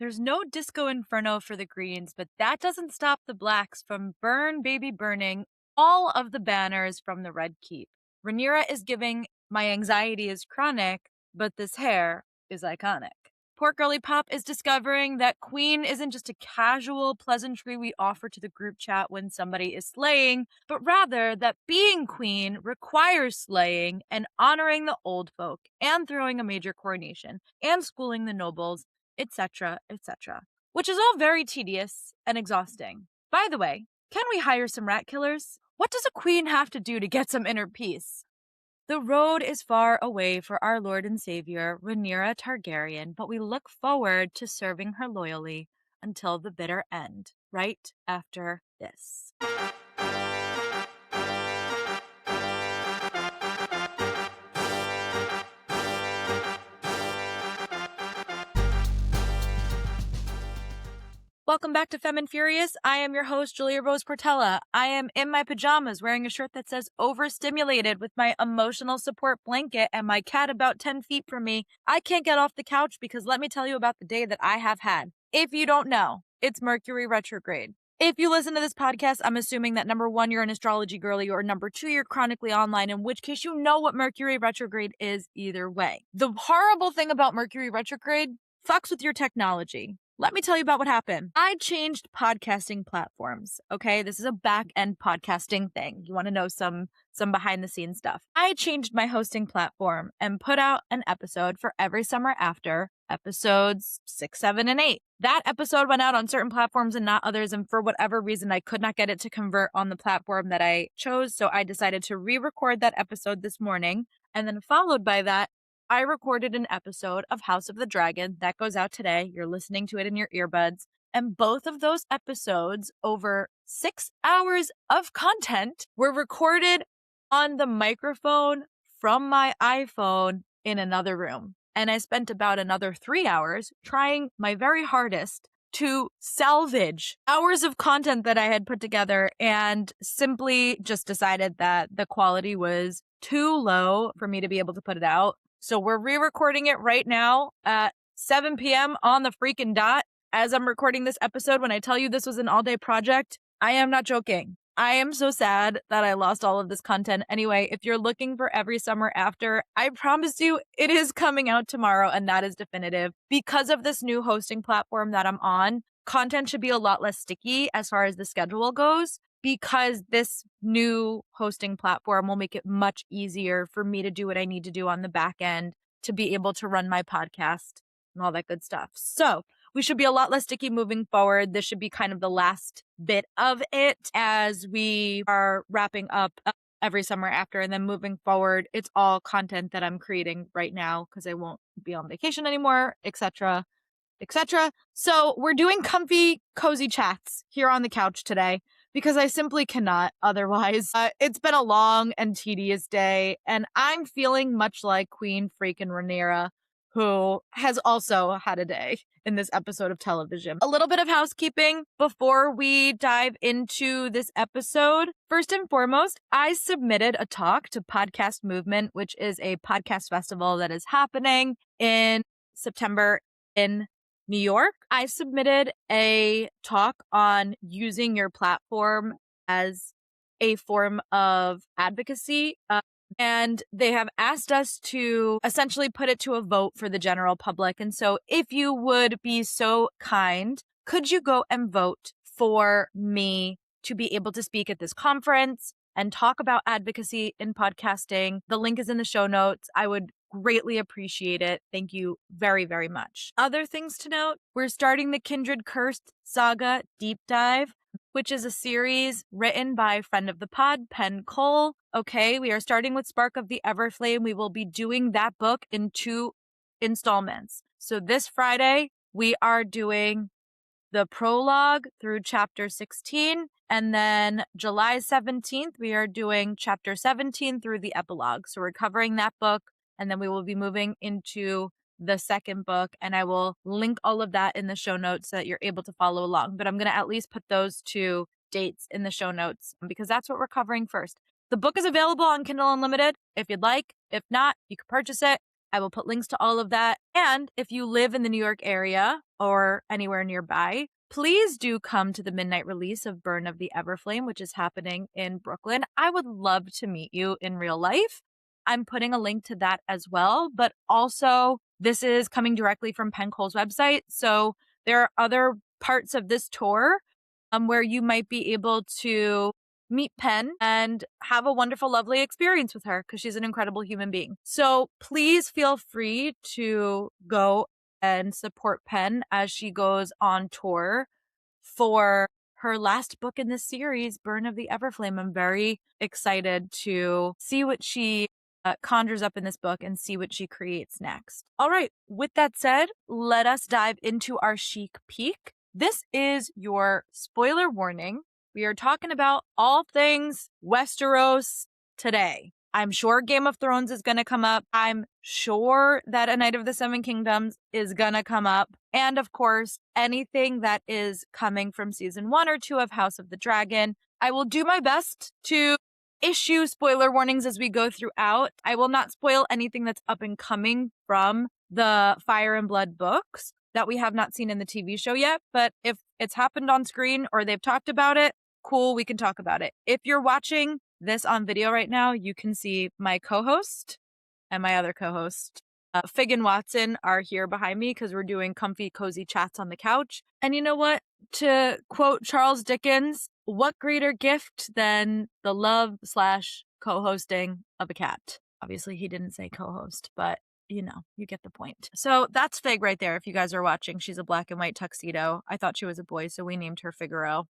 There's no disco inferno for the Greens, but that doesn't stop the Blacks from burning all of the banners from the Red Keep. Rhaenyra is giving my anxiety is chronic, but this hair is iconic. Poor Girly Pop is discovering that Queen isn't just a casual pleasantry we offer to the group chat when somebody is slaying, but rather that being Queen requires slaying and honoring the old folk and throwing a major coronation and schooling the nobles, etc., etc., which is all very tedious and exhausting. By the way, can we hire some rat killers? What does a queen have to do to get some inner peace? The road is far away for our Lord and Savior, Rhaenyra Targaryen, but we look forward to serving her loyally until the bitter end, right after this. Welcome back to Femme Furious. I am your host, Julia Rose Portella. I am in my pajamas wearing a shirt that says overstimulated with my emotional support blanket and my cat about 10 feet from me. I can't get off the couch because let me tell you about the day that I have had. If you don't know, it's Mercury retrograde. If you listen to this podcast, I'm assuming that number one, you're an astrology girly, or number two, you're chronically online, in which case you know what Mercury retrograde is either way. The horrible thing about Mercury retrograde fucks with your technology. Let me tell you about what happened. I changed podcasting platforms. Okay, this is a back-end podcasting thing. You want to know some behind-the-scenes stuff. I changed my hosting platform and put out an episode for every summer after episodes 6, 7, and 8. That episode went out on certain platforms and not others, and for whatever reason, I could not get it to convert on the platform that I chose, so I decided to re-record that episode this morning, and then followed by that, I recorded an episode of House of the Dragon that goes out today. You're listening to it in your earbuds. And both of those episodes, over 6 hours of content, were recorded on the microphone from my iPhone in another room. And I spent about another 3 hours trying my very hardest to salvage hours of content that I had put together and simply just decided that the quality was too low for me to be able to put it out. So we're re-recording it right now at 7 p.m. on the freaking dot. As I'm recording this episode, when I tell you this was an all-day project, I am not joking. I am so sad that I lost all of this content. Anyway, if you're looking for every summer after, I promise you it is coming out tomorrow, and that is definitive. Because of this new hosting platform that I'm on, content should be a lot less sticky as far as the schedule goes, because this new hosting platform will make it much easier for me to do what I need to do on the back end to be able to run my podcast and all that good stuff. So we should be a lot less sticky moving forward. This should be kind of the last bit of it as we are wrapping up every summer after, and then moving forward, it's all content that I'm creating right now because I won't be on vacation anymore, etc., etc. So we're doing comfy, cozy chats here on the couch today because I simply cannot otherwise. It's been a long and tedious day, and I'm feeling much like Queen freaking Rhaenyra, who has also had a day in this episode of television. A little bit of housekeeping before we dive into this episode. First and foremost, I submitted a talk to Podcast Movement, which is a podcast festival that is happening in September in New York. I submitted a talk on using your platform as a form of advocacy. And they have asked us to essentially put it to a vote for the general public. And so if you would be so kind, could you go and vote for me to be able to speak at this conference and talk about advocacy in podcasting? The link is in the show notes. I would greatly appreciate it. Thank you very, very much. Other things to note, we're starting the Kindred Cursed Saga Deep Dive, which is a series written by friend of the pod, Penn Cole. Okay, we are starting with Spark of the Everflame. We will be doing that book in 2 installments. So this Friday, we are doing the prologue through chapter 16. And then July 17th, we are doing chapter 17 through the epilogue. So we're covering that book. And then we will be moving into the second book, and I will link all of that in the show notes so that you're able to follow along. But I'm going to at least put those 2 dates in the show notes because that's what we're covering first. The book is available on Kindle Unlimited if you'd like. If not, you can purchase it. I will put links to all of that. And if you live in the New York area or anywhere nearby, please do come to the midnight release of Burn of the Everflame, which is happening in Brooklyn. I would love to meet you in real life. I'm putting a link to that as well. But also, this is coming directly from Pencole's website. So there are other parts of this tour where you might be able to meet Penn and have a wonderful, lovely experience with her because she's an incredible human being. So please feel free to go and support Penn as she goes on tour for her last book in this series, Burn of the Everflame. I'm very excited to see what she conjures up in this book and see what she creates next. All right, with that said, let us dive into our chic peek. This is your spoiler warning. We are talking about all things Westeros today. I'm sure Game of Thrones is going to come up. I'm sure that A Knight of the Seven Kingdoms is going to come up. And of course, anything that is coming from season 1 or 2 of House of the Dragon. I will do my best to issue spoiler warnings as we go throughout. I will not spoil anything that's up and coming from the Fire and Blood books that we have not seen in the TV show yet. But if it's happened on screen or they've talked about it, cool, we can talk about it. If you're watching this on video right now, you can see my co-host and my other co-host, Fig and Watson, are here behind me because we're doing comfy, cozy chats on the couch. And you know what? To quote Charles Dickens, what greater gift than the love/co-hosting of a cat? Obviously, he didn't say co-host, but you know, you get the point. So that's Fig right there. If you guys are watching, she's a black and white tuxedo. I thought she was a boy, so we named her Figaro.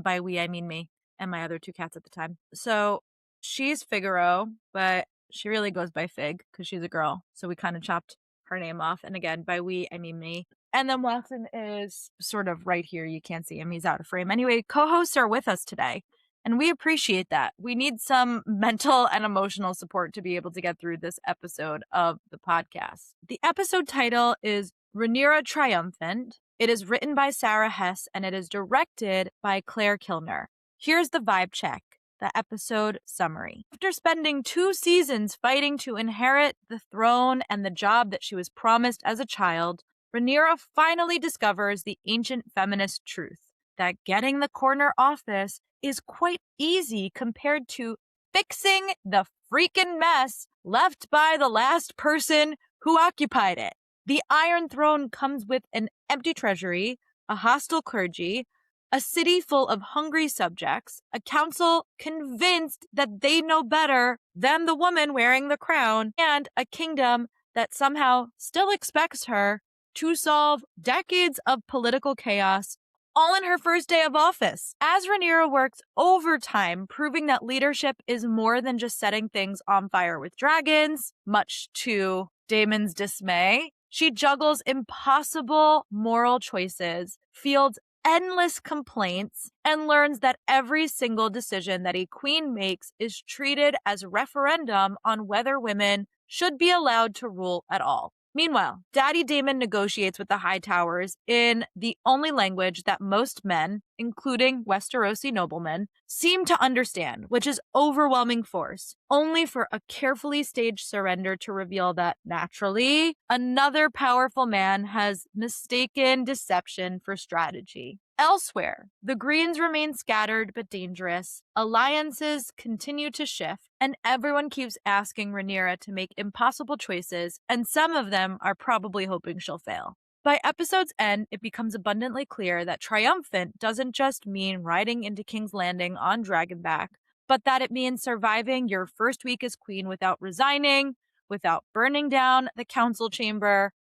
By we, I mean me and my other 2 cats at the time. So she's Figaro, but she really goes by Fig because she's a girl. So we kind of chopped her name off. And again, by we, I mean me. And then Watson is sort of right here. You can't see him. He's out of frame. Anyway, co-hosts are with us today. And we appreciate that. We need some mental and emotional support to be able to get through this episode of the podcast. The episode title is Rhaenyra Triumphant. It is written by Sarah Hess and it is directed by Claire Kilner. Here's the vibe check, the episode summary. After spending 2 seasons fighting to inherit the throne and the job that she was promised as a child, Rhaenyra finally discovers the ancient feminist truth that getting the corner office is quite easy compared to fixing the freaking mess left by the last person who occupied it. The Iron Throne comes with an empty treasury, a hostile clergy, a city full of hungry subjects, a council convinced that they know better than the woman wearing the crown, and a kingdom that somehow still expects her to solve decades of political chaos all in her first day of office. As Rhaenyra works overtime, proving that leadership is more than just setting things on fire with dragons, much to Daemon's dismay, she juggles impossible moral choices, fields endless complaints, and learns that every single decision that a queen makes is treated as a referendum on whether women should be allowed to rule at all. Meanwhile, Daddy Daemon negotiates with the High Towers in the only language that most men, including Westerosi noblemen, seem to understand, which is overwhelming force, only for a carefully staged surrender to reveal that, naturally, another powerful man has mistaken deception for strategy. Elsewhere, the Greens remain scattered but dangerous, alliances continue to shift, and everyone keeps asking Rhaenyra to make impossible choices, and some of them are probably hoping she'll fail. By episode's end, it becomes abundantly clear that triumphant doesn't just mean riding into King's Landing on Dragonback, but that it means surviving your first week as queen without resigning, without burning down the council chamber,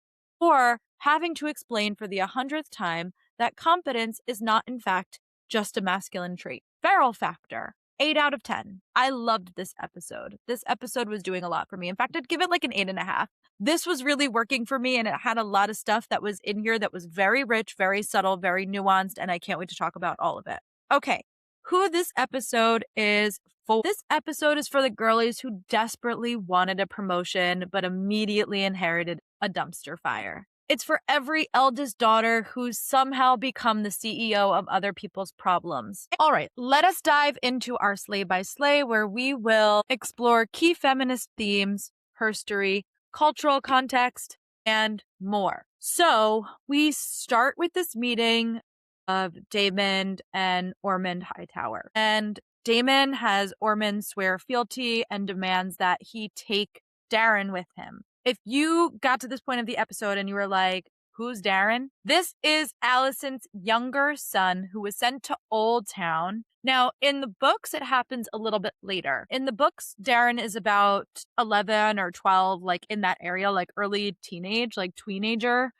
or having to explain for the 100th time that competence is not, in fact, just a masculine trait. Feral factor, 8 out of 10. I loved this episode. This episode was doing a lot for me. In fact, I'd give it like an 8.5. This was really working for me, and it had a lot of stuff that was in here that was very rich, very subtle, very nuanced, and I can't wait to talk about all of it. Okay, who this episode is for. This episode is for the girlies who desperately wanted a promotion but immediately inherited a dumpster fire. It's for every eldest daughter who's somehow become the CEO of other people's problems. All right, let us dive into our Slay by Slay, where we will explore key feminist themes, herstory, cultural context, and more. So we start with this meeting of Daemon and Ormond Hightower. And Daemon has Ormond swear fealty and demands that he take Darren with him. If you got to this point of the episode and you were like, who's Darren? This is Alicent's younger son who was sent to Old Town. Now, in the books, it happens a little bit later. In the books, Darren is about 11 or 12, like in that area, like early teenage, like tweenager,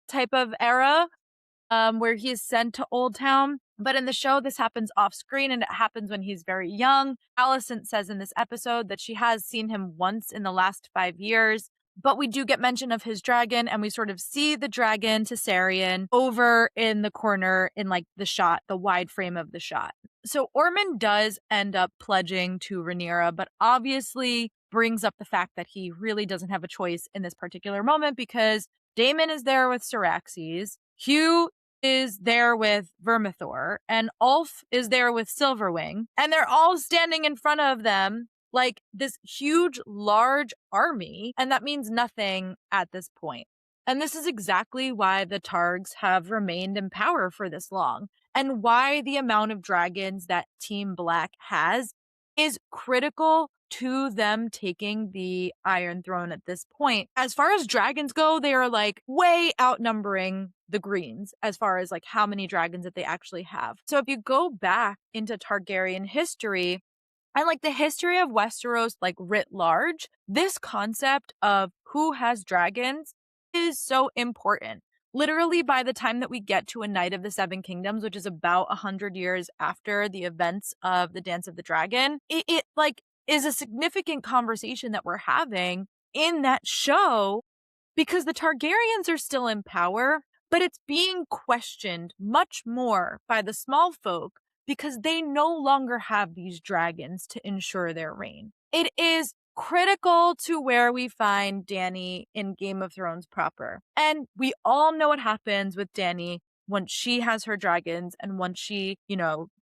type of era, where he's sent to Old Town. But in the show, this happens off screen and it happens when he's very young. Alicent says in this episode that she has seen him once in the last 5 years. But we do get mention of his dragon, and we sort of see the dragon Targaryen over in the corner in like the shot, the wide frame of the shot. So Ormond does end up pledging to Rhaenyra, but obviously brings up the fact that he really doesn't have a choice in this particular moment because Daemon is there with Syraxes, Hugh is there with Vermithor, and Ulf is there with Silverwing, and they're all standing in front of them like this huge, large army, and that means nothing at this point. And this is exactly why the Targs have remained in power for this long, and why the amount of dragons that Team Black has is critical to them taking the Iron Throne at this point. As far as dragons go, they are like way outnumbering the Greens as far as like how many dragons that they actually have. So if you go back into Targaryen history, and like the history of Westeros, like writ large, this concept of who has dragons is so important. Literally, by the time that we get to A Night of the Seven Kingdoms, which is about 100 years after the events of the Dance of the Dragon, it like is a significant conversation that we're having in that show because the Targaryens are still in power, but it's being questioned much more by the small folk because they no longer have these dragons to ensure their reign. It is critical to where we find Dany in Game of Thrones proper. And we all know what happens with Dany once she has her dragons and once she,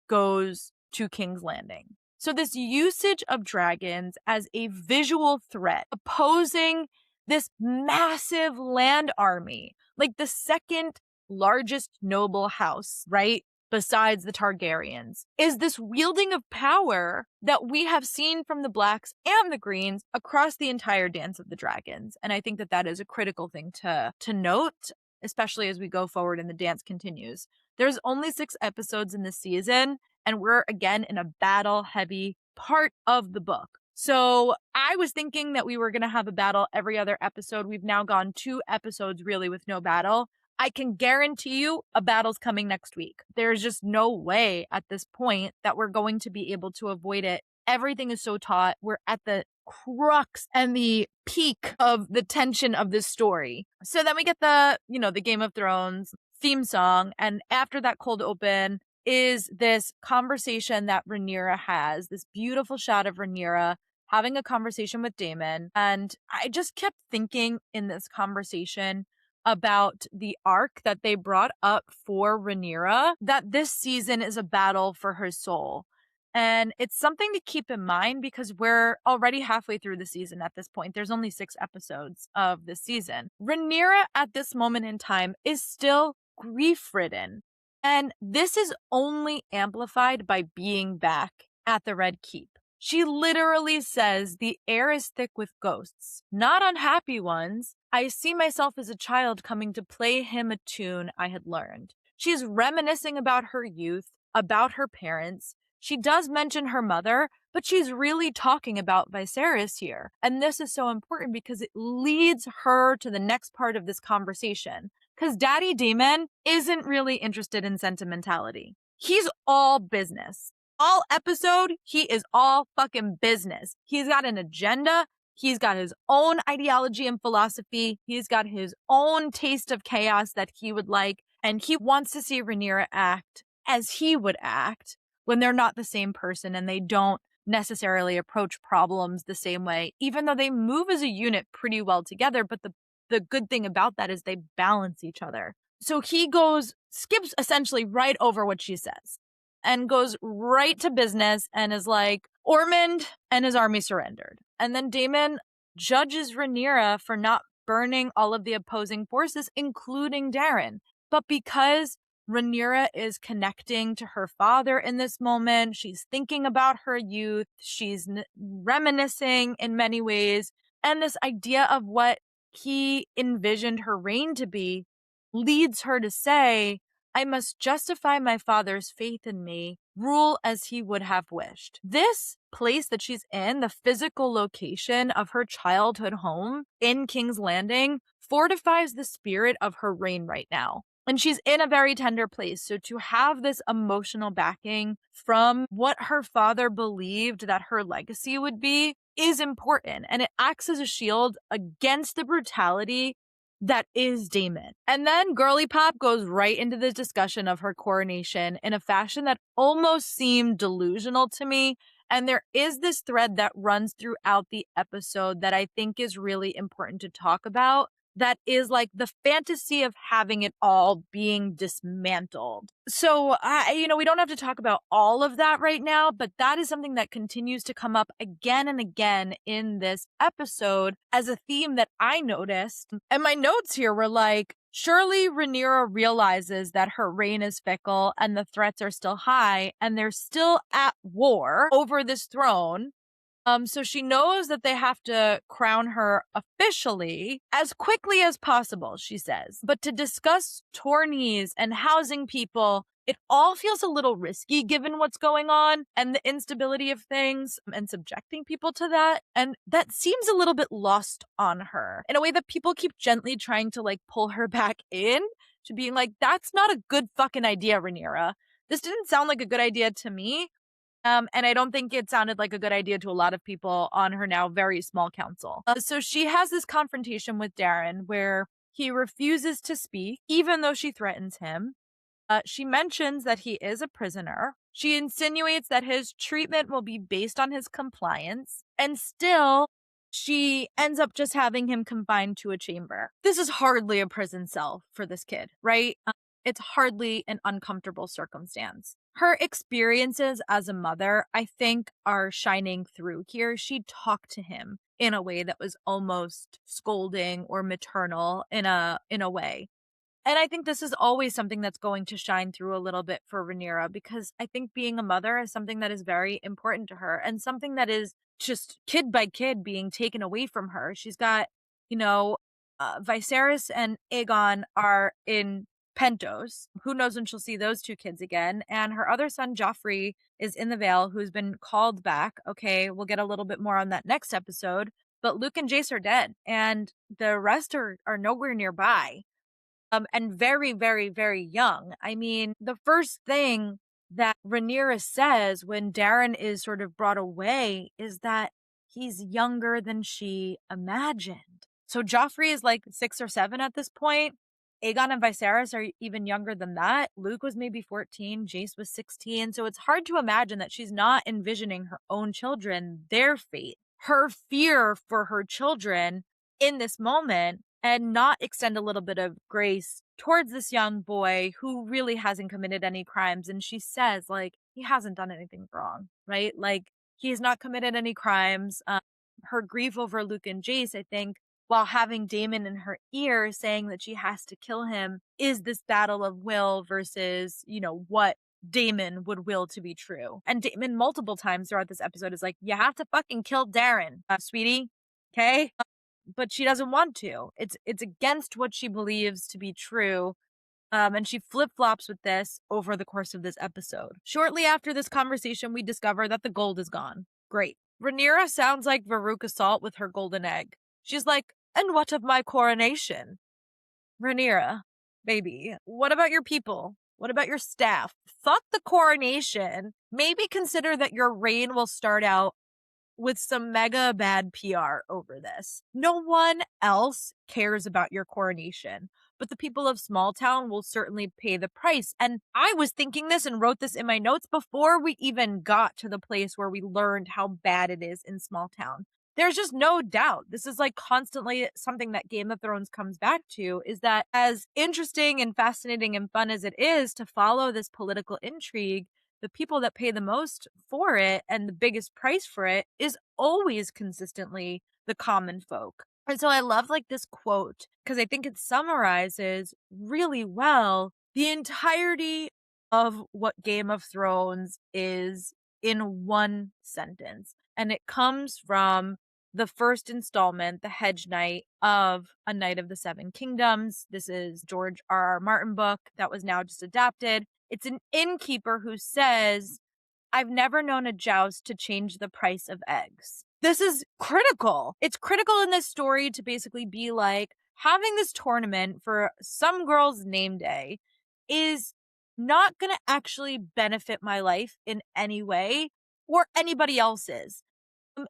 goes to King's Landing. So this usage of dragons as a visual threat, opposing this massive land army, like the second largest noble house, right? Besides the Targaryens, is this wielding of power that we have seen from the Blacks and the Greens across the entire Dance of the Dragons. And I think that that is a critical thing to note, especially as we go forward and the dance continues. There's only 6 episodes in this season, and we're again in a battle-heavy part of the book. So I was thinking that we were going to have a battle every other episode. We've now gone 2 episodes really with no battle. I can guarantee you a battle's coming next week. There's just no way at this point that we're going to be able to avoid it. Everything is so taut. We're at the crux and the peak of the tension of this story. So then we get the Game of Thrones theme song. And after that cold open is this conversation that Rhaenyra has, this beautiful shot of Rhaenyra having a conversation with Daemon. And I just kept thinking in this conversation about the arc that they brought up for Rhaenyra, that this season is a battle for her soul. And it's something to keep in mind because we're already halfway through the season at this point. There's only 6 episodes of the season. Rhaenyra at this moment in time is still grief-ridden. And this is only amplified by being back at the Red Keep. She literally says the air is thick with ghosts, not unhappy ones. I see myself as a child coming to play him a tune I had learned. She's reminiscing about her youth, about her parents. She does mention her mother, but she's really talking about Viserys here. And this is so important because it leads her to the next part of this conversation. Because Daddy Daemon isn't really interested in sentimentality. He's all business. All episode, he is all fucking business. He's got an agenda. He's got his own ideology and philosophy. He's got his own taste of chaos that he would like. And he wants to see Rhaenyra act as he would act when they're not the same person and they don't necessarily approach problems the same way, even though they move as a unit pretty well together. But the good thing about that is they balance each other. So he skips essentially right over what she says and goes right to business and is like, Ormond and his army surrendered. And then Daemon judges Rhaenyra for not burning all of the opposing forces, including Daemon. But because Rhaenyra is connecting to her father in this moment, she's thinking about her youth, she's reminiscing in many ways, and this idea of what he envisioned her reign to be leads her to say, I must justify my father's faith in me, rule as he would have wished. This place that she's in, the physical location of her childhood home in King's Landing, fortifies the spirit of her reign right now. And she's in a very tender place. So to have this emotional backing from what her father believed that her legacy would be is important. And it acts as a shield against the brutality that is Daemon. And then Girly Pop goes right into this discussion of her coronation in a fashion that almost seemed delusional to me. And there is this thread that runs throughout the episode that I think is really important to talk about. That is like the fantasy of having it all being dismantled. So, we don't have to talk about all of that right now, but that is something that continues to come up again and again in this episode as a theme that I noticed. And my notes here were like, surely Rhaenyra realizes that her reign is fickle and the threats are still high and they're still at war over this throne. So she knows that they have to crown her officially as quickly as possible, she says. But to discuss tourneys and housing people, it all feels a little risky given what's going on and the instability of things and subjecting people to that. And that seems a little bit lost on her in a way that people keep gently trying to like pull her back in to being like, that's not a good fucking idea, Rhaenyra. This didn't sound like a good idea to me. And I don't think it sounded like a good idea to a lot of people on her now very small council. So she has this confrontation with Daemon where he refuses to speak, even though she threatens him. She mentions that he is a prisoner. She insinuates that his treatment will be based on his compliance. And still, she ends up just having him confined to a chamber. This is hardly a prison cell for this kid, right? It's hardly an uncomfortable circumstance. Her experiences as a mother, I think, are shining through here. She talked to him in a way that was almost scolding or maternal in a way. And I think this is always something that's going to shine through a little bit for Rhaenyra, because I think being a mother is something that is very important to her and something that is just kid by kid being taken away from her. She's got, Viserys and Aegon are in Pentos. Who knows when she'll see those two kids again? And her other son, Joffrey, is in the Vale, who's been called back. Okay, we'll get a little bit more on that next episode. But Luke and Jace are dead, and the rest are nowhere nearby. And very, very, very young. I mean, the first thing that Rhaenyra says when Daemon is sort of brought away is that he's younger than she imagined. So Joffrey is like 6 or 7 at this point. Aegon and Viserys are even younger than that. Luke was maybe 14. Jace was 16. So it's hard to imagine that she's not envisioning her own children, their fate, her fear for her children in this moment, and not extend a little bit of grace towards this young boy who really hasn't committed any crimes. And she says, like, he hasn't done anything wrong, right? Like, he's not committed any crimes. Her grief over Luke and Jace, I think, while having Daemon in her ear saying that she has to kill him, is this battle of will versus, what Daemon would will to be true. And Daemon multiple times throughout this episode is like, you have to fucking kill Daemon, sweetie. Okay? But she doesn't want to. It's against what she believes to be true. And she flip-flops with this over the course of this episode. Shortly after this conversation, we discover that the gold is gone. Great. Rhaenyra sounds like Veruca Salt with her golden egg. She's like, and what of my coronation? Rhaenyra, baby, what about your people? What about your staff? Fuck the coronation. Maybe consider that your reign will start out with some mega bad PR over this. No one else cares about your coronation, but the people of small town will certainly pay the price. And I was thinking this and wrote this in my notes before we even got to the place where we learned how bad it is in small town. There's just no doubt. This is like constantly something that Game of Thrones comes back to, is that as interesting and fascinating and fun as it is to follow this political intrigue, the people that pay the most for it and the biggest price for it is always consistently the common folk. And so I love like this quote because I think it summarizes really well the entirety of what Game of Thrones is in one sentence. And it comes from the first installment, The Hedge Knight of A Knight of the Seven Kingdoms. This is George R. R. Martin book that was now just adapted. It's an innkeeper who says, I've never known a joust to change the price of eggs. This is critical. It's critical in this story to basically be like, having this tournament for some girl's name day is not going to actually benefit my life in any way or anybody else's.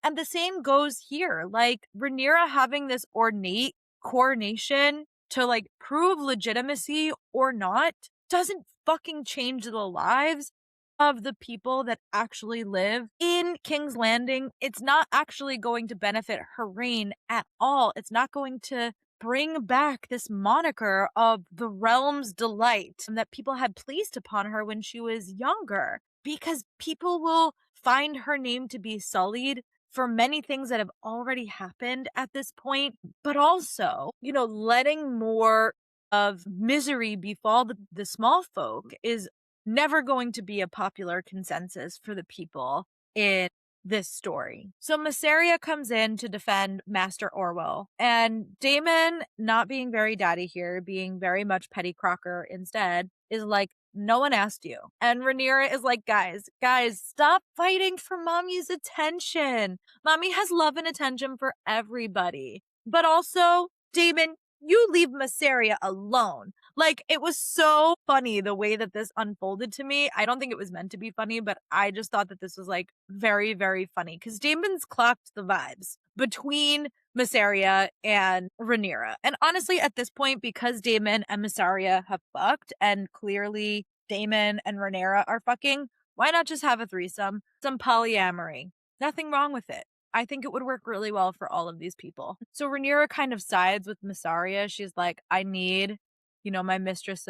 And the same goes here. Like, Rhaenyra having this ornate coronation to like prove legitimacy or not doesn't fucking change the lives of the people that actually live in King's Landing. It's not actually going to benefit her reign at all. It's not going to bring back this moniker of the realm's delight that people had placed upon her when she was younger, because people will find her name to be sullied for many things that have already happened at this point, but also, letting more of misery befall the small folk is never going to be a popular consensus for the people in this story. So Mysaria comes in to defend Master Orwell, and Daemon, not being very daddy here, being very much Petty Crocker instead, is like, no one asked you. And Rhaenyra is like, guys, stop fighting for mommy's attention. Mommy has love and attention for everybody. But also, Daemon, you leave Mysaria alone. Like, it was so funny the way that this unfolded to me. I don't think it was meant to be funny, but I just thought that this was like very, very funny because Daemon's clocked the vibes between Mysaria and Rhaenyra. And honestly, at this point, because Daemon and Mysaria have fucked and clearly Daemon and Rhaenyra are fucking, why not just have a threesome? Some polyamory. Nothing wrong with it. I think it would work really well for all of these people. So Rhaenyra kind of sides with Mysaria. She's like, I need, my mistress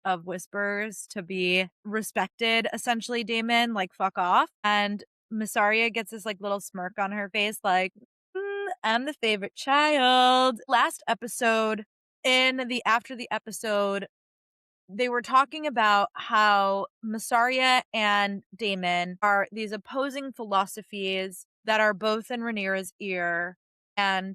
of whispers to be respected, essentially, Daemon, like, fuck off. And Mysaria gets this like little smirk on her face, like, I'm the favorite child. Last episode, after the episode, they were talking about how Mysaria and Daemon are these opposing philosophies that are both in Rhaenyra's ear and,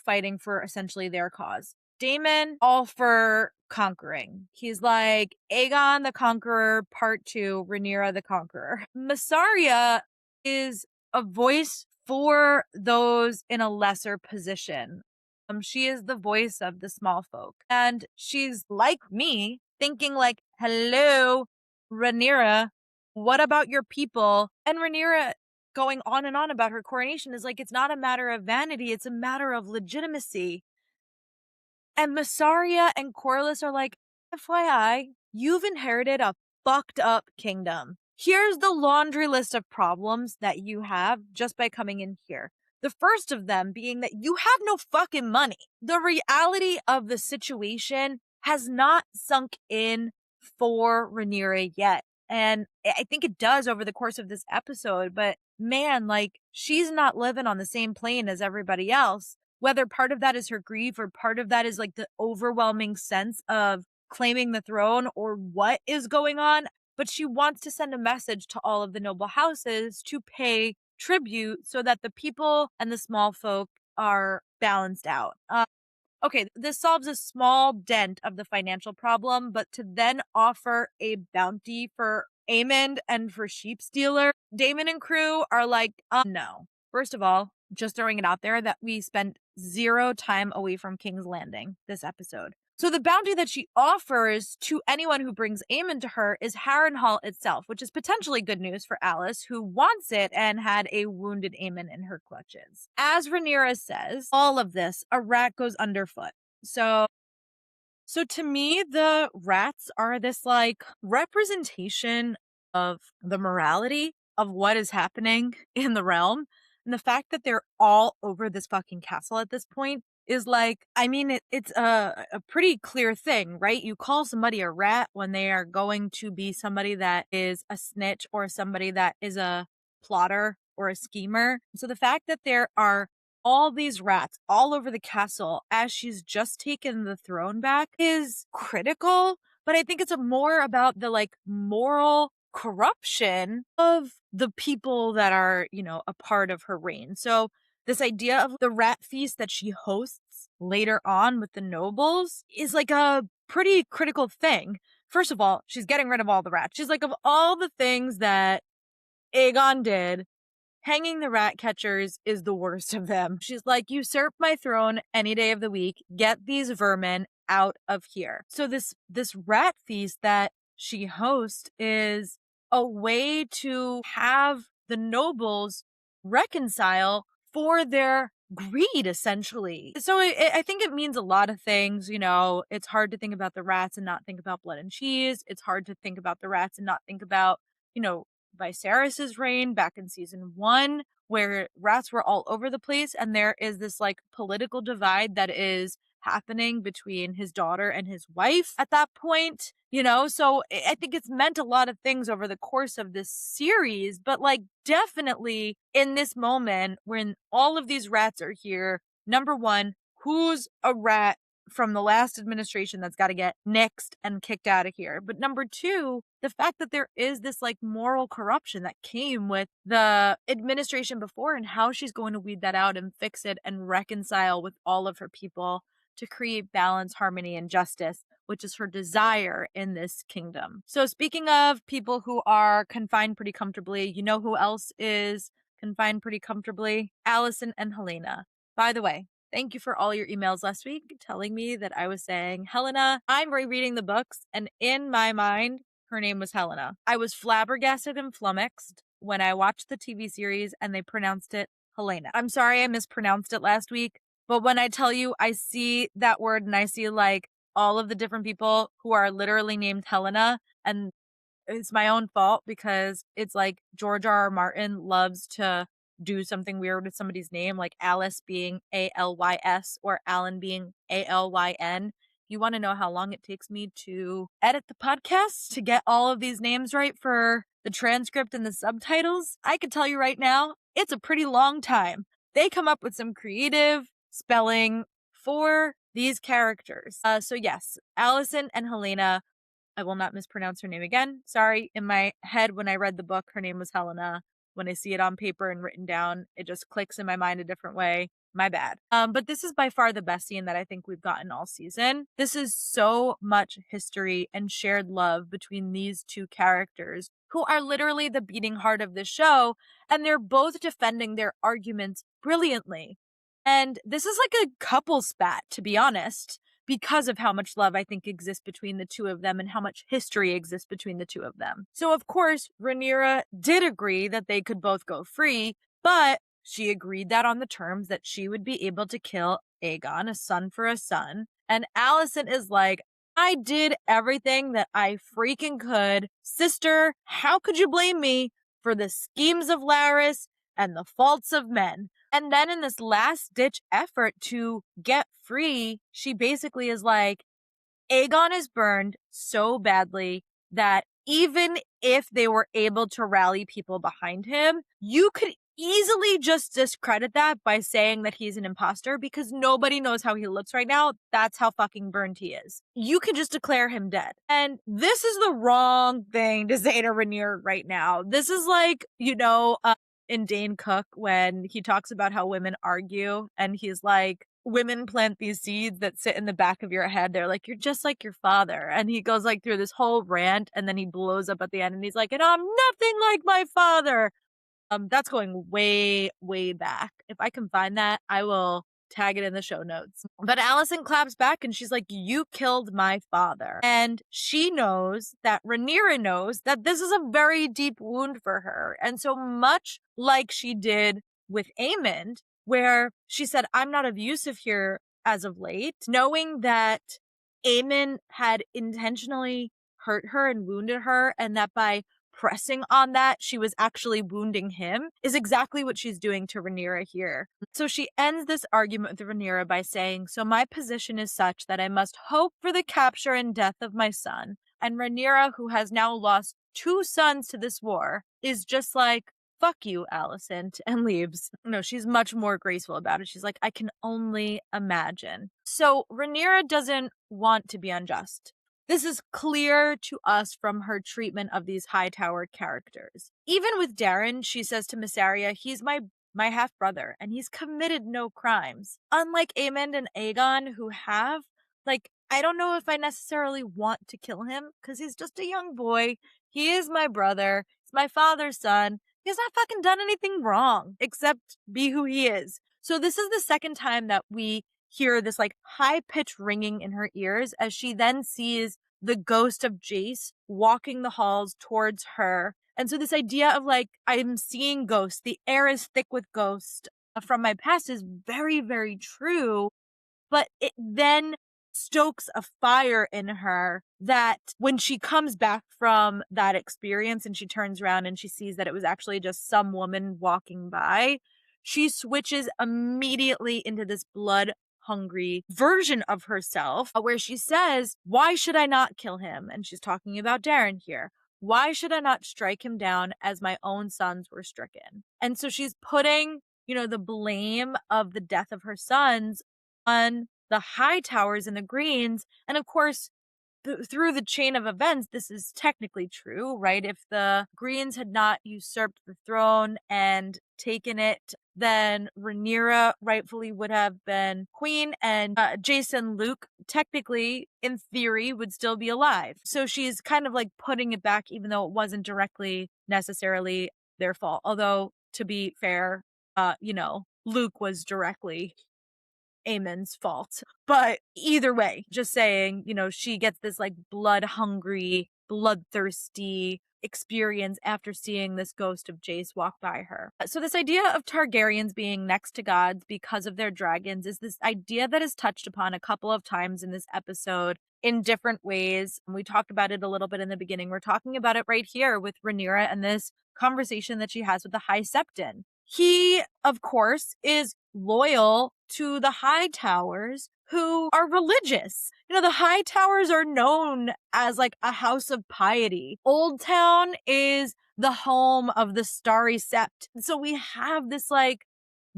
fighting for essentially their cause. Daemon, all for conquering. He's like, Aegon the Conqueror, part 2, Rhaenyra the Conqueror. Mysaria is a voice for those in a lesser position. She is the voice of the small folk. And she's like me, thinking like, hello, Rhaenyra, what about your people? And Rhaenyra going on and on about her coronation is like, it's not a matter of vanity, it's a matter of legitimacy. And Mysaria and Corlys are like, FYI, you've inherited a fucked up kingdom. Here's the laundry list of problems that you have just by coming in here. The first of them being that you have no fucking money. The reality of the situation has not sunk in for Rhaenyra yet. And I think it does over the course of this episode, but man, like, she's not living on the same plane as everybody else. Whether part of that is her grief or part of that is like the overwhelming sense of claiming the throne or what is going on. But she wants to send a message to all of the noble houses to pay tribute so that the people and the small folk are balanced out. Okay, this solves a small dent of the financial problem, but to then offer a bounty for Aemond and for Sheep Stealer, Daemon and crew are like, no. First of all, just throwing it out there that we spent 0 time away from King's Landing this episode. So the bounty that she offers to anyone who brings Aemond to her is Harrenhal itself, which is potentially good news for Alice, who wants it and had a wounded Aemond in her clutches. As Rhaenyra says, all of this, a rat goes underfoot. So to me, the rats are this like representation of the morality of what is happening in the realm. And the fact that they're all over this fucking castle at this point is like, I mean, it's a pretty clear thing, right? You call somebody a rat when they are going to be somebody that is a snitch or somebody that is a plotter or a schemer. So the fact that there are all these rats all over the castle as she's just taken the throne back is critical, but I think it's more about the like moral corruption of the people that are, a part of her reign. So this idea of the rat feast that she hosts later on with the nobles is like a pretty critical thing. First of all, she's getting rid of all the rats. She's like, of all the things that Aegon did, hanging the rat catchers is the worst of them. She's like, usurp my throne any day of the week. Get these vermin out of here. So this rat feast that she hosts is a way to have the nobles reconcile for their greed, essentially. So I think it means a lot of things. It's hard to think about the rats and not think about blood and cheese. It's hard to think about the rats and not think about, Viserys's reign back in season 1, where rats were all over the place, and there is this like political divide that is happening between his daughter and his wife at that point, so I think it's meant a lot of things over the course of this series, but like definitely in this moment when all of these rats are here, number one, who's a rat from the last administration that's got to get nixed and kicked out of here? But number two, the fact that there is this like moral corruption that came with the administration before and how she's going to weed that out and fix it and reconcile with all of her people to create balance, harmony, and justice, which is her desire in this kingdom. So speaking of people who are confined pretty comfortably, you know who else is confined pretty comfortably? Alicent and Helaena. By the way, thank you for all your emails last week telling me that I was saying Helena. I'm rereading the books, and in my mind, her name was Helena. I was flabbergasted and flummoxed when I watched the TV series and they pronounced it Helena. I'm sorry I mispronounced it last week, but when I tell you I see that word and I see like all of the different people who are literally named Helena, and it's my own fault because it's like George R.R. Martin loves to do something weird with somebody's name, like Alice being Alys or Alan being Alyn. You want to know how long it takes me to edit the podcast to get all of these names right for the transcript and the subtitles? I can tell you right now, it's a pretty long time. They come up with some creative spelling for these characters. So yes, Alicent and Helaena. I will not mispronounce her name again. Sorry. In my head, when I read the book, her name was Helena. When I see it on paper and written down, it just clicks in my mind a different way. My bad. But this is by far the best scene that I think we've gotten all season. This is so much history and shared love between these two characters who are literally the beating heart of the show, and they're both defending their arguments brilliantly. And this is like a couple spat, to be honest, because of how much love I think exists between the two of them and how much history exists between the two of them. So of course, Rhaenyra did agree that they could both go free, but she agreed that on the terms that she would be able to kill Aegon, a son for a son. And Alicent is like, I did everything that I freaking could. Sister, how could you blame me for the schemes of Larys and the faults of men? And then in this last ditch effort to get free, she basically is like, Aegon is burned so badly that even if they were able to rally people behind him, you could easily just discredit that by saying that he's an imposter because nobody knows how he looks right now. That's how fucking burned he is. You can just declare him dead. And this is the wrong thing to say to Rhaenyra right now. This is like, in Dane Cook when he talks about how women argue and he's like, women plant these seeds that sit in the back of your head. They're like, you're just like your father. And he goes like through this whole rant and then he blows up at the end and he's like, and I'm nothing like my father. That's going way, way back. If I can find that, I will tag it in the show notes. But Alicent claps back and she's like, you killed my father. And she knows that Rhaenyra knows that this is a very deep wound for her. And so much like she did with Aemond, where she said, I'm not abusive here as of late, knowing that Aemond had intentionally hurt her and wounded her, and that by pressing on that, she was actually wounding him, is exactly what she's doing to Rhaenyra here. So she ends this argument with Rhaenyra by saying, so my position is such that I must hope for the capture and death of my son. And Rhaenyra, who has now lost 2 sons to this war, is just like, fuck you, Alicent, and leaves. No, she's much more graceful about it. She's like, I can only imagine. So Rhaenyra doesn't want to be unjust. This is clear to us from her treatment of these Hightower characters. Even with Darren, she says to Mysaria, he's my half brother, and he's committed no crimes. Unlike Aemond and Aegon, who have, like, I don't know if I necessarily want to kill him because he's just a young boy. He is my brother. He's my father's son. He's not fucking done anything wrong except be who he is. So this is the second time that we hear this like high pitched ringing in her ears as she then sees the ghost of Jace walking the halls towards her. And so this idea of like, I'm seeing ghosts, the air is thick with ghosts from my past is very, very true. But it then stokes a fire in her that when she comes back from that experience and she turns around and she sees that it was actually just some woman walking by, she switches immediately into this blood hungry version of herself where she says, why should I not kill him? And she's talking about Darren here. Why should I not strike him down as my own sons were stricken? And so she's putting, the blame of the death of her sons on the Hightowers and the Greens. And of course, through the chain of events, this is technically true, right? If the Greens had not usurped the throne and taken it, then Rhaenyra rightfully would have been queen, and Jason Luke technically, in theory, would still be alive. So she's kind of like putting it back, even though it wasn't directly necessarily their fault. Although, to be fair, Luke was directly Aemon's fault. But either way, just saying, she gets this like blood hungry, bloodthirsty experience after seeing this ghost of Jace walk by her. So this idea of Targaryens being next to gods because of their dragons is this idea that is touched upon a couple of times in this episode in different ways. We talked about it a little bit in the beginning. We're talking about it right here with Rhaenyra and this conversation that she has with the High Septon. He, of course, is loyal to the Hightowers who are religious. The Hightowers are known as like a house of piety. Old Town is the home of the Starry Sept. So we have this like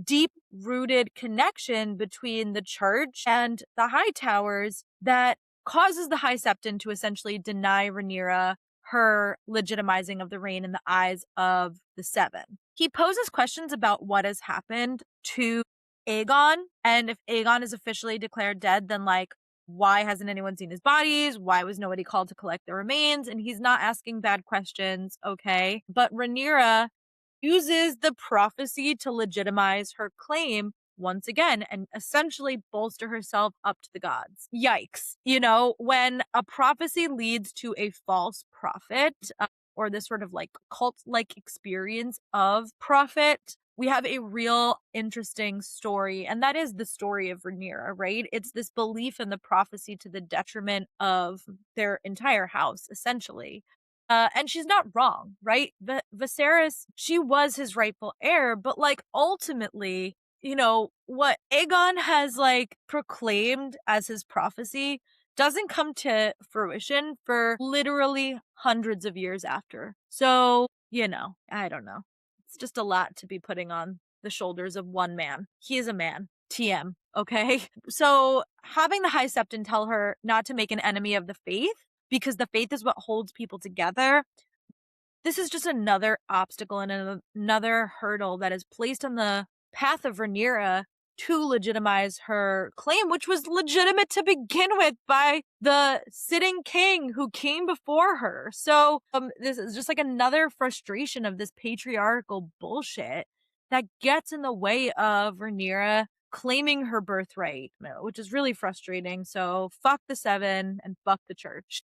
deep rooted connection between the church and the Hightowers that causes the High Septon to essentially deny Rhaenyra her legitimizing of the reign in the eyes of the Seven. He poses questions about what has happened to Aegon, and if Aegon is officially declared dead, then like, why hasn't anyone seen his bodies? Why was nobody called to collect the remains? And he's not asking bad questions, okay? But Rhaenyra uses the prophecy to legitimize her claim once again and essentially bolster herself up to the gods. Yikes. When a prophecy leads to a false prophet, or this sort of like cult-like experience of prophet, we have a real interesting story, and that is the story of Rhaenyra, right? It's this belief in the prophecy to the detriment of their entire house, essentially. And she's not wrong, right? Viserys, she was his rightful heir, but like ultimately, what Aegon has like proclaimed as his prophecy doesn't come to fruition for literally hundreds of years after. So, I don't know. It's just a lot to be putting on the shoulders of one man. He is a man. TM, okay? So having the High Septon tell her not to make an enemy of the faith, because the faith is what holds people together, this is just another obstacle and another hurdle that is placed on the path of Rhaenyra to legitimize her claim, which was legitimate to begin with by the sitting king who came before her. So this is just like another frustration of this patriarchal bullshit that gets in the way of Rhaenyra claiming her birthright, which is really frustrating. So fuck the Seven and fuck the church.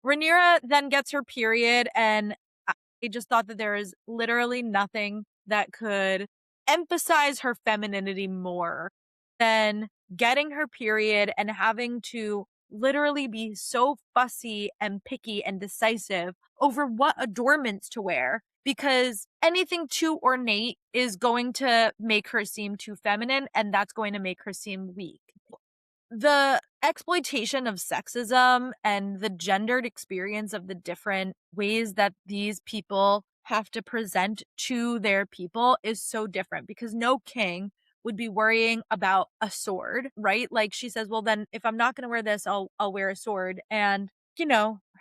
Rhaenyra then gets her period, and I just thought that there is literally nothing that could emphasize her femininity more than getting her period and having to literally be so fussy and picky and decisive over what adornments to wear, because anything too ornate is going to make her seem too feminine, and that's going to make her seem weak. The exploitation of sexism and the gendered experience of the different ways that these people have to present to their people is so different, because no king would be worrying about a sword, right? Like, she says, well, then if I'm not going to wear this, I'll wear a sword. And,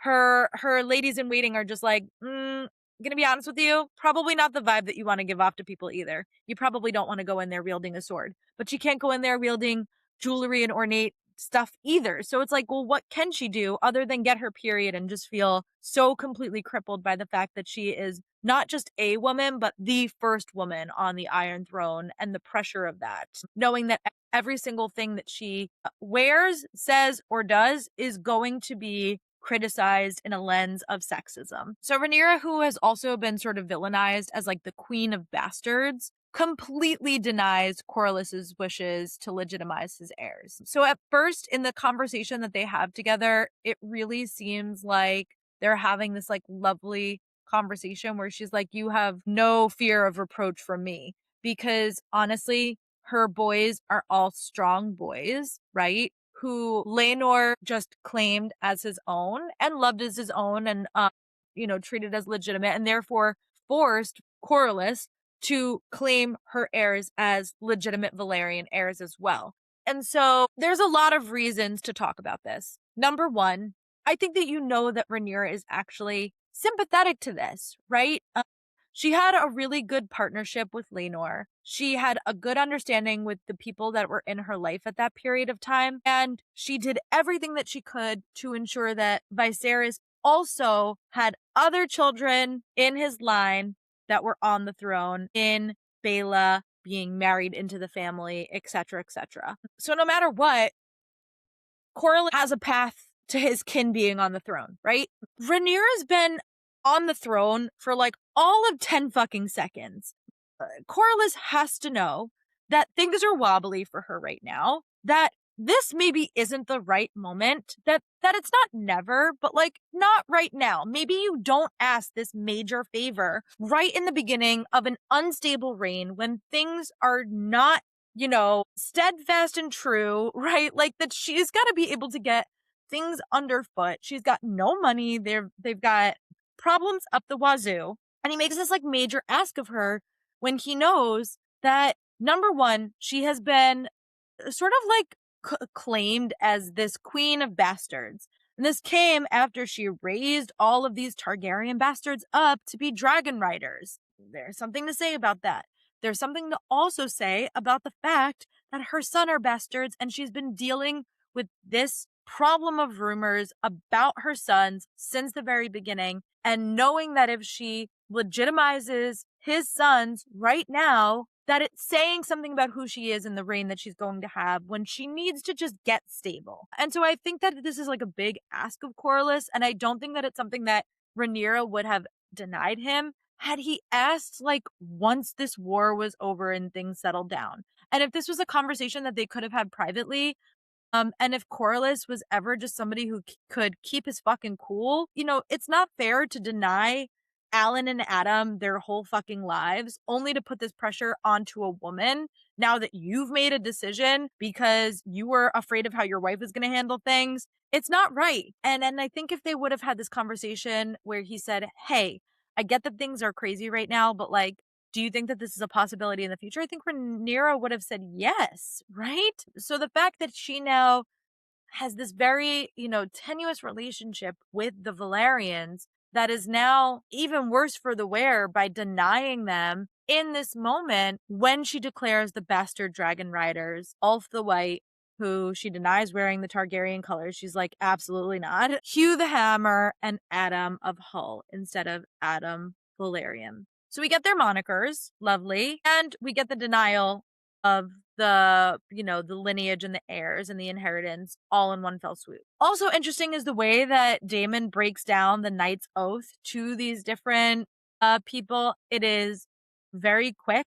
her ladies in waiting are just like, gonna be honest with you, probably not the vibe that you want to give off to people either. You probably don't want to go in there wielding a sword, but she can't go in there wielding jewelry and ornate stuff either. So it's like, well, what can she do other than get her period and just feel so completely crippled by the fact that she is not just a woman, but the first woman on the Iron Throne, and the pressure of that, knowing that every single thing that she wears, says, or does is going to be criticized in a lens of sexism. So Rhaenyra, who has also been sort of villainized as like the queen of bastards, completely denies Corlys's wishes to legitimize his heirs. So at first, in the conversation that they have together, it really seems like they're having this like lovely conversation where she's like, you have no fear of reproach from me, because honestly, her boys are all strong boys, right? Who Laenor just claimed as his own and loved as his own, and treated as legitimate, and therefore forced Corlys to claim her heirs as legitimate Valyrian heirs as well. And so there's a lot of reasons to talk about this. Number one, I think that that Rhaenyra is actually sympathetic to this, right? She had a really good partnership with Laenor. She had a good understanding with the people that were in her life at that period of time. And she did everything that she could to ensure that Viserys also had other children in his line that were on the throne, in Baela being married into the family, etc., etc. So no matter what, Corlys has a path to his kin being on the throne, right? Rhaenyra's been on the throne for like all of 10 fucking seconds. Corlys has to know that things are wobbly for her right now, that this maybe isn't the right moment, that it's not never, but like not right now. Maybe you don't ask this major favor right in the beginning of an unstable reign when things are not, steadfast and true, right? Like, that she's got to be able to get things underfoot. She's got no money. They've got problems up the wazoo. And he makes this like major ask of her when he knows that, number one, she has been sort of like claimed as this queen of bastards. And this came after she raised all of these Targaryen bastards up to be dragon riders. There's something to say about that. There's something to also say about the fact that her son are bastards, and she's been dealing with this problem of rumors about her sons since the very beginning. And knowing that if she legitimizes his sons right now, that it's saying something about who she is in the reign that she's going to have when she needs to just get stable. And so I think that this is like a big ask of Corlys, and I don't think that it's something that Rhaenyra would have denied him had he asked like once this war was over and things settled down. And if this was a conversation that they could have had privately, and if Corlys was ever just somebody who could keep his fucking cool, it's not fair to deny Alan and Adam their whole fucking lives only to put this pressure onto a woman now that you've made a decision because you were afraid of how your wife is going to handle things. It's not right. And I think if they would have had this conversation where he said, hey, I get that things are crazy right now, but like, do you think that this is a possibility in the future? I think Rhaenyra would have said yes, right? So the fact that she now has this very, tenuous relationship with the Valyrians that is now even worse for the wear by denying them in this moment when she declares the bastard dragon riders, Ulf the White, who she denies wearing the Targaryen colors. She's like, absolutely not. Hugh the Hammer and Adam of Hull instead of Adam Valyrian. So we get their monikers, lovely, and we get the denial of the lineage and the heirs and the inheritance all in one fell swoop. Also interesting is the way that Daemon breaks down the knight's oath to these different people. It is very quick.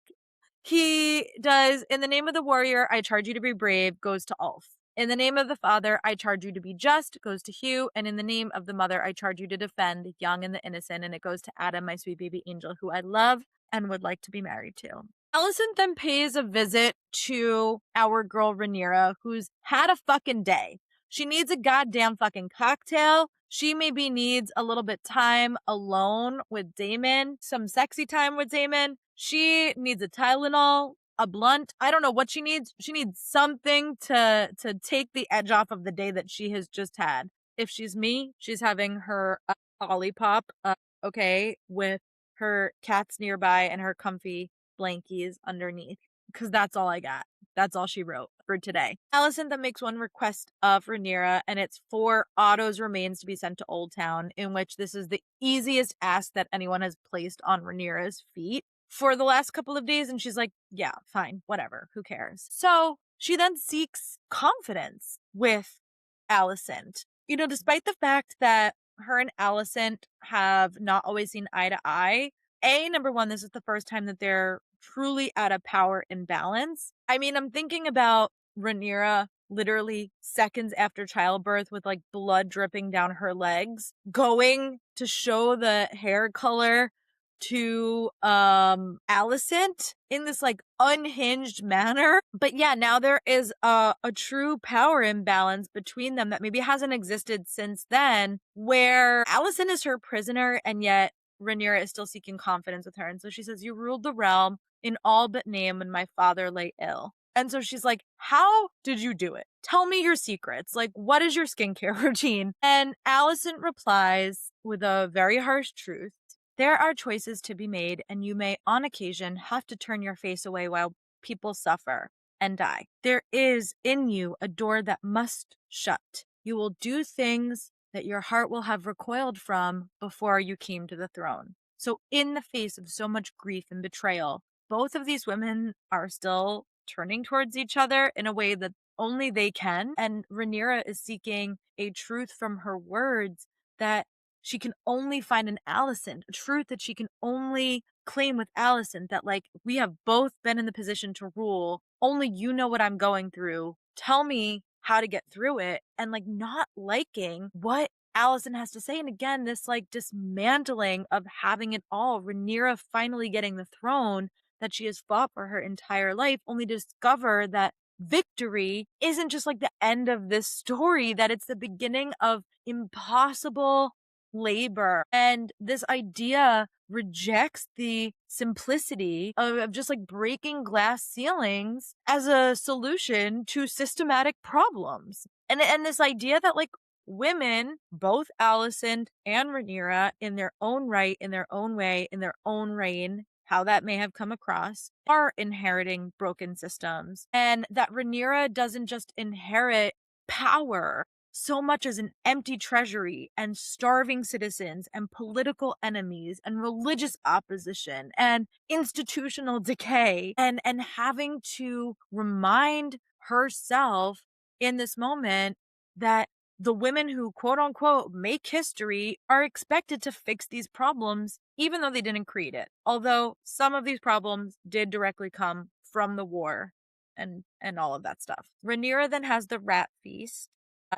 He does, in the name of the warrior, I charge you to be brave, goes to Ulf. In the name of the father, I charge you to be just, goes to Hugh. And in the name of the mother, I charge you to defend the young and the innocent. And it goes to Adam, my sweet baby angel, who I love and would like to be married to. Alicent then pays a visit to our girl Rhaenyra, who's had a fucking day. She needs a goddamn fucking cocktail She maybe needs a little bit time alone with Daemon, some sexy time with Daemon. She needs a Tylenol, a blunt. I don't know what she needs. She needs something to take the edge off of the day that she has just had. If she's me, she's having her Olipop, okay, with her cats nearby and her comfy blankies underneath. Because that's all I got. That's all she wrote for today. Alicent then makes one request of Rhaenyra, and it's for Otto's remains to be sent to Old Town, in which this is the easiest ask that anyone has placed on Rhaenyra's feet for the last couple of days. And she's like, yeah, fine, whatever, who cares? So she then seeks confidence with Alicent. You know, despite the fact that her and Alicent have not always seen eye to eye, number one, this is the first time that they're truly at a power imbalance. I mean, I'm thinking about Rhaenyra literally seconds after childbirth with like blood dripping down her legs, going to show the hair color to Alicent in this like unhinged manner. But yeah, now there is a true power imbalance between them that maybe hasn't existed since then, where Alicent is her prisoner and yet Rhaenyra is still seeking confidence with her. And so she says, you ruled the realm in all but name when my father lay ill. And so she's like, how did you do it? Tell me your secrets. Like, what is your skincare routine? And Alicent replies with a very harsh truth. There are choices to be made, and you may, on occasion, have to turn your face away while people suffer and die. There is in you a door that must shut. You will do things that your heart will have recoiled from before you came to the throne. So in the face of so much grief and betrayal, both of these women are still turning towards each other in a way that only they can. And Rhaenyra is seeking a truth from her words that she can only find in Alicent, a truth that she can only claim with Alicent, that like, we have both been in the position to rule. Only you know what I'm going through. Tell me how to get through it. And like, not liking what Alicent has to say. And again, this like dismantling of having it all, Rhaenyra finally getting the throne that she has fought for her entire life, only to discover that victory isn't just like the end of this story, that it's the beginning of impossible labor. And this idea rejects the simplicity of just like breaking glass ceilings as a solution to systematic problems. And this idea that like women, both Alicent and Rhaenyra, in their own right, in their own way, in their own reign, how that may have come across, are inheriting broken systems. And that Rhaenyra doesn't just inherit power so much as an empty treasury and starving citizens and political enemies and religious opposition and institutional decay, and having to remind herself in this moment that the women who quote unquote make history are expected to fix these problems even though they didn't create it. Although some of these problems did directly come from the war and all of that stuff. Rhaenyra then has the rat feast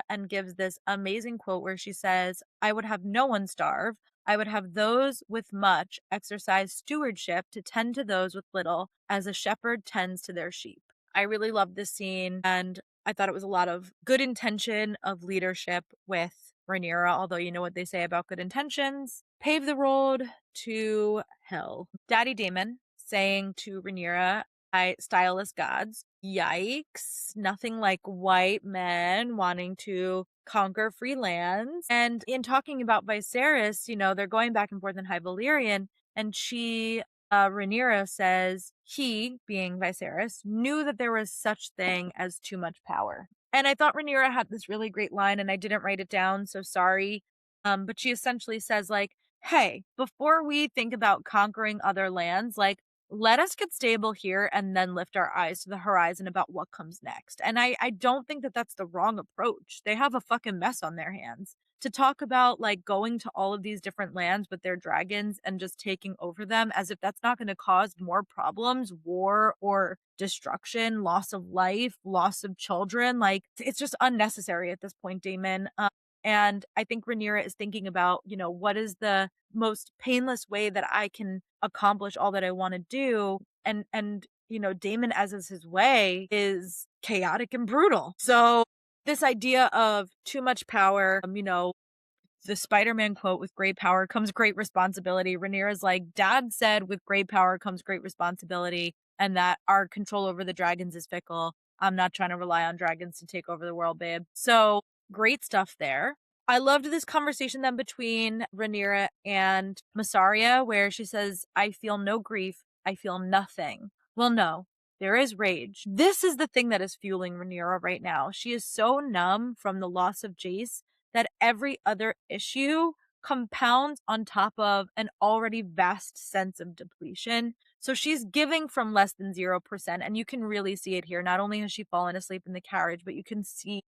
and gives this amazing quote where she says, I would have no one starve. I would have those with much exercise stewardship to tend to those with little, as a shepherd tends to their sheep. I really love this scene, and I thought it was a lot of good intention of leadership with Rhaenyra, although you know what they say about good intentions. Pave the road to hell. Daddy Daemon saying to Rhaenyra, I styleless gods. Yikes. Nothing like white men wanting to conquer free lands. And in talking about Viserys, you know, they're going back and forth in High Valyrian, and Rhaenyra says he, being Viserys, knew that there was such thing as too much power. And I thought Rhaenyra had this really great line, and I didn't write it down, so sorry. But she essentially says, like, hey, before we think about conquering other lands, like, let us get stable here and then lift our eyes to the horizon about what comes next. And I don't think that that's the wrong approach. They have a fucking mess on their hands. To talk about like going to all of these different lands with their dragons and just taking over them as if that's not going to cause more problems, war or destruction, loss of life, loss of children. Like, it's just unnecessary at this point, Daemon. And I think Rhaenyra is thinking about, you know, what is the most painless way that I can accomplish all that I want to do. And you know, Daemon, as is his way, is chaotic and brutal. So this idea of too much power, you know, the Spider-Man quote, with great power comes great responsibility. Rhaenyra's like, Dad said with great power comes great responsibility, and that our control over the dragons is fickle. I'm not trying to rely on dragons to take over the world, babe. So great stuff there. I loved this conversation then between Rhaenyra and Massaria, where she says, I feel no grief. I feel nothing. Well, no, there is rage. This is the thing that is fueling Rhaenyra right now. She is so numb from the loss of Jace that every other issue compounds on top of an already vast sense of depletion. So she's giving from less than 0%. And you can really see it here. Not only has she fallen asleep in the carriage, but you can see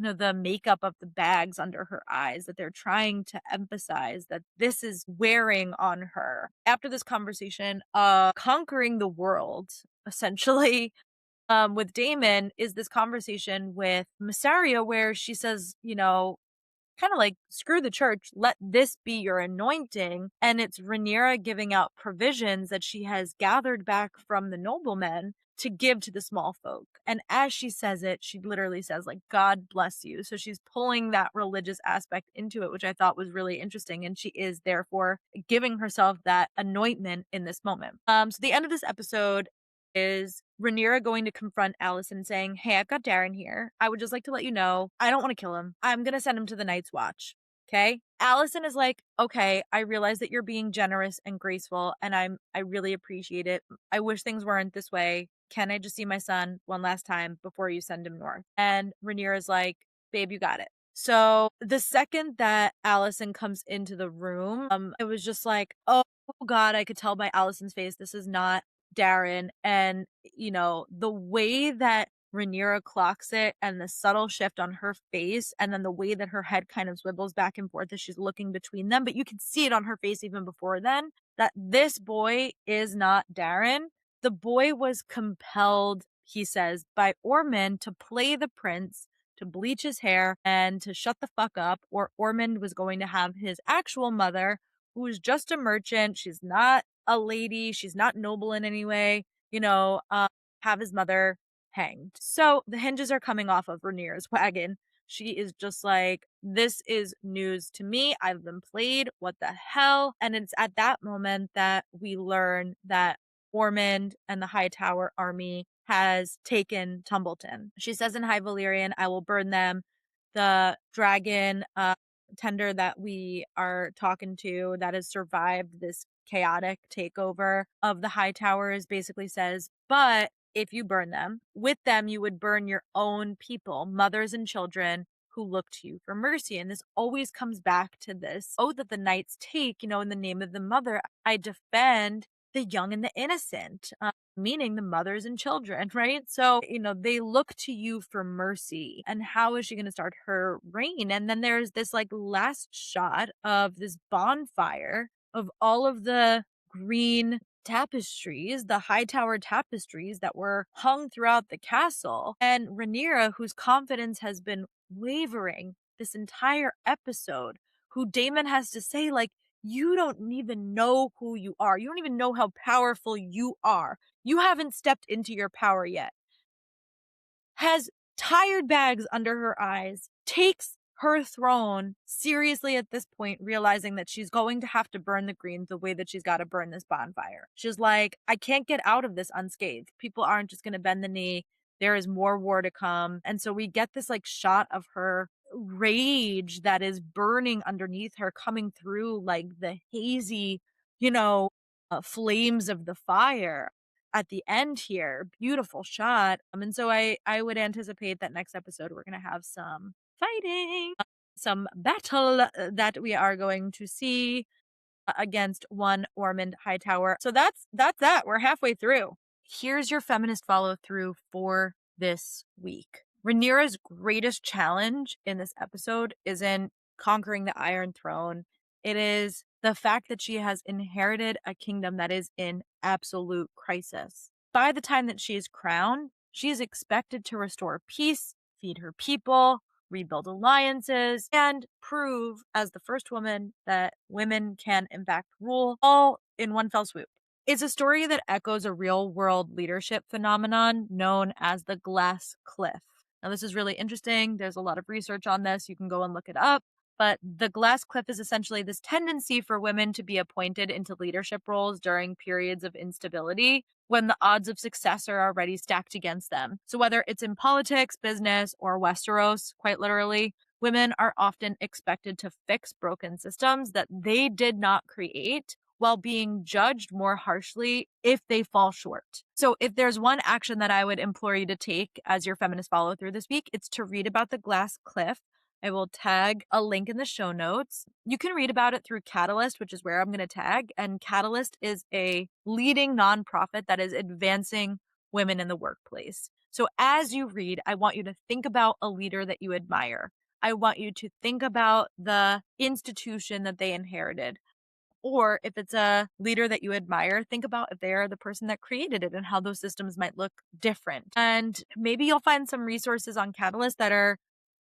the makeup of the bags under her eyes, that they're trying to emphasize that this is wearing on her. After this conversation, conquering the world, essentially, with Daemon, is this conversation with Massaria where she says, kind of like, screw the church, let this be your anointing. And it's Rhaenyra giving out provisions that she has gathered back from the noblemen to give to the small folk. And as she says it, she literally says, like, God bless you. So she's pulling that religious aspect into it, which I thought was really interesting. And she is therefore giving herself that anointment in this moment. So the end of this episode is Rhaenyra going to confront Alicent saying, hey, I've got Darren here. I would just like to let you know, I don't want to kill him. I'm going to send him to the Night's Watch. Okay. Alicent is like, okay, I realize that you're being generous and graceful, and I really appreciate it. I wish things weren't this way. Can I just see my son one last time before you send him north? And Rhaenyra's like, babe, you got it. So the second that Alicent comes into the room, it was just like, oh God, I could tell by Alicent's face, this is not Darren. And, the way that Rhaenyra clocks it and the subtle shift on her face, and then the way that her head kind of swivels back and forth as she's looking between them, but you can see it on her face even before then, that this boy is not Darren. The boy was compelled, he says, by Ormond to play the prince, to bleach his hair, and to shut the fuck up, or Ormond was going to have his actual mother, who is just a merchant. She's not a lady. She's not noble in any way, have his mother hanged. So the hinges are coming off of Rhaenyra's wagon. She is just like, this is news to me. I've been played. What the hell? And it's at that moment that we learn that Ormond and the Hightower army has taken Tumbleton. She says in High Valyrian, I will burn them. The dragon tender that we are talking to that has survived this chaotic takeover of the Hightowers basically says, but if you burn them, with them you would burn your own people, mothers and children who look to you for mercy. And this always comes back to this oath that the knights take, in the name of the mother. I defend the young and the innocent, meaning the mothers and children, right? So, they look to you for mercy. And how is she going to start her reign? And then there's this like last shot of this bonfire of all of the green tapestries, the Hightower tapestries that were hung throughout the castle. And Rhaenyra, whose confidence has been wavering this entire episode, who Daemon has to say, like, you don't even know who you are. You don't even know how powerful you are. You haven't stepped into your power yet. Has tired bags under her eyes, takes her throne seriously at this point, realizing that she's going to have to burn the greens the way that she's got to burn this bonfire. She's like, I can't get out of this unscathed. People aren't just going to bend the knee. There is more war to come. And so we get this like shot of her rage that is burning underneath her, coming through like the hazy, flames of the fire at the end here. Beautiful shot. And so I would anticipate that next episode we're going to have some fighting, some battle that we are going to see against one Ormond Hightower. So that's that. We're halfway through. Here's your feminist follow through for this week. Rhaenyra's greatest challenge in this episode isn't conquering the Iron Throne. It is the fact that she has inherited a kingdom that is in absolute crisis. By the time that she is crowned, she is expected to restore peace, feed her people, rebuild alliances, and prove as the first woman that women can in fact rule, all in one fell swoop. It's a story that echoes a real-world leadership phenomenon known as the glass cliff. Now, this is really interesting. There's a lot of research on this. You can go and look it up. but the glass cliff is essentially this tendency for women to be appointed into leadership roles during periods of instability when the odds of success are already stacked against them. So whether it's in politics, business, or Westeros, quite literally, women are often expected to fix broken systems that they did not create while being judged more harshly if they fall short. So if there's one action that I would implore you to take as your feminist follow through this week, it's to read about the glass cliff. I will tag a link in the show notes. You can read about it through Catalyst, which is where I'm going to tag. And Catalyst is a leading nonprofit that is advancing women in the workplace. So as you read, I want you to think about a leader that you admire. I want you to think about the institution that they inherited. Or if it's a leader that you admire, think about if they are the person that created it and how those systems might look different. And maybe you'll find some resources on Catalyst that are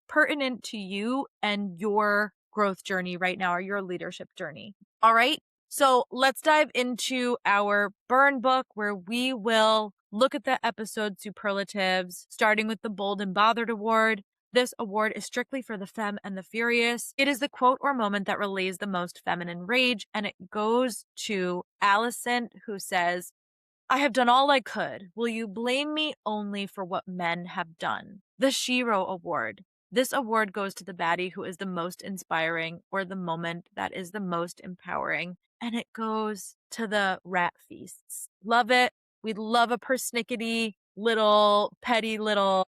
pertinent to you and your growth journey right now, or your leadership journey. All right. So let's dive into our burn book, where we will look at the episode superlatives, starting with the Bold and Bothered Award. This award is strictly for the Femme and the Furious. It is the quote or moment that relays the most feminine rage, and it goes to Alicent, who says, "I have done all I could. Will you blame me only for what men have done?" The Shiro Award. This award goes to the baddie who is the most inspiring, or the moment that is the most empowering, and it goes to the Rat Feasts. Love it. We love a persnickety little petty little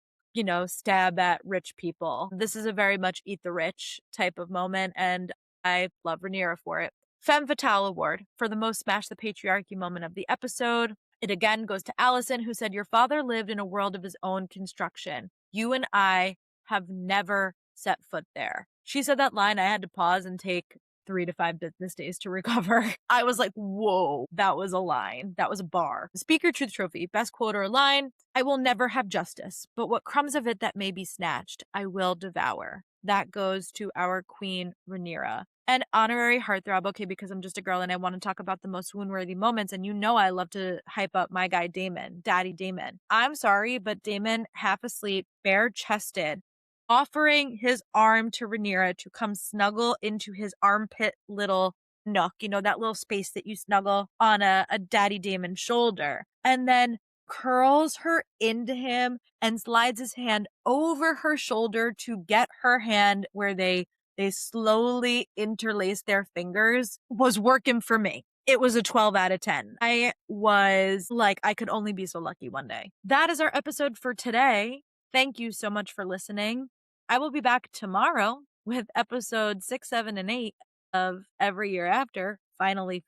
stab at rich people. This is a very much eat the rich type of moment, and I love Rhaenyra for it. Femme Fatale Award for the most smash the patriarchy moment of the episode. It again goes to Allison, who said, "Your father lived in a world of his own construction. You and I have never set foot there." She said that line. I had to pause and take 3 to 5 business days to recover. I was like, whoa, that was a line. That was a bar. Speaker Truth Trophy, best quote or line: "I will never have justice, but what crumbs of it that may be snatched, I will devour." That goes to our queen, Rhaenyra. And honorary heartthrob, okay, because I'm just a girl and I want to talk about the most swoon-worthy moments, and I love to hype up my guy Daemon, Daddy Daemon. I'm sorry, but Daemon, half asleep, bare-chested, offering his arm to Rhaenyra to come snuggle into his armpit little nook, that little space that you snuggle on a Daddy Daemon shoulder, and then curls her into him and slides his hand over her shoulder to get her hand where they slowly interlace their fingers, was working for me. It was a 12 out of 10. I was like, I could only be so lucky one day. That is our episode for today. Thank you so much for listening. I will be back tomorrow with episode 6, 7, and 8 of Every Year After, finally,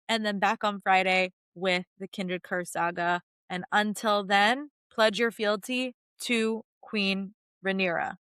and then back on Friday with the Kindred Curse saga. And until then, pledge your fealty to Queen Rhaenyra.